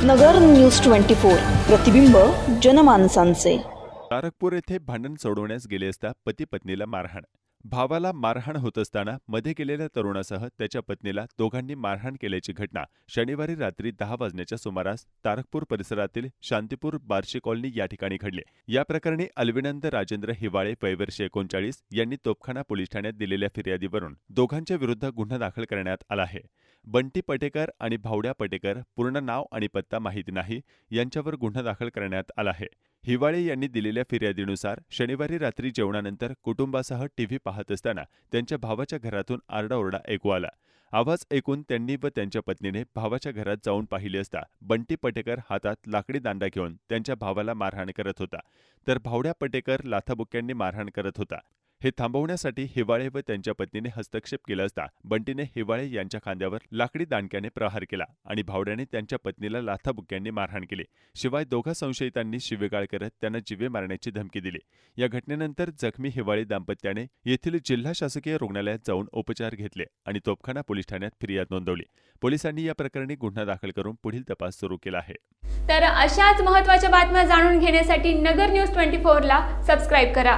नगर news 24 प्रतिबिंब जनमानसांचे। तारकपूर येथे भांडण सोडवण्यास गेले असता पती पत्नीला मारहाण। भावाला मारहाण होत असताना मध्ये गेलेल्या तरुणासह त्याच्या पत्नीला दोघांनी मारहाण केल्याची घटना शनिवारी रात्री 10 वाजण्याच्या सुमारास तारकपूर परिसरातील शांतीपूर बार्शी कॉलनी या ठिकाणी घडले। या प्रकरणी अल्विनंद राजेंद्र हिवाळे वयवर्ष 39 यांनी तोफखाना पोलीस ठाण्यात दिलेल्या फिर्यादीवरून दोघांच्या विरुद्ध गुन्हा दाखल करण्यात आला आहे। बंटी पटेकर आणि भावड्या पटेकर पूर्ण नाव आणि पत्ता माहिती नाही यांच्यावर गुन्हा दाखल करण्यात आला आहे। हिवाळे यांनी दिलेल्या फिर्यादीनुसार शनिवारी रात्री जेवणानंतर कुटुंबासह टीव्ही पाहत असताना त्यांच्या भावाच्या घरातून आरडाओरडा ऐकू आला। आवाज ऐकून त्यांनी व त्यांच्या पत्नीने भावाच्या घरात जाऊन पाहिले असता बंटी पटेकर हातात लाकडी दांडा घेऊन त्यांच्या भावाला मारहाण करत होता, तर भावड्या पटेकर लाथाबुक्क्यांनी मारहाण करत होता। हे थांबवण्यासाठी हिवाळे व त्यांच्या पत्नीने हस्तक्षेप केला असता बंटीने हिवाळे यांच्या खांद्यावर लाकडी दांडक्याने प्रहार केला आणि भावड्याने त्यांच्या पत्नीला लाथाबुक्क्यांनी मारहाण केली। शिवाय दोघा संशयितांनी शिवेगाळ करत त्यांना जीवे मारण्याची धमकी दिली। या घटनेनंतर जखमी हिवाळे दाम्पत्याने येथील जिल्हा शासकीय रुग्णालयात जाऊन उपचार घेतले आणि तोफखाना पोलीस ठाण्यात फिर्याद नोंदवली। पोलिसांनी या प्रकरणी गुन्हा दाखल करून पुढील तपास सुरू केला आहे। तर अशाच महत्त्वाच्या बातम्या जाणून घेण्यासाठी नगर न्यूज 24 ला सबस्क्राइब करा।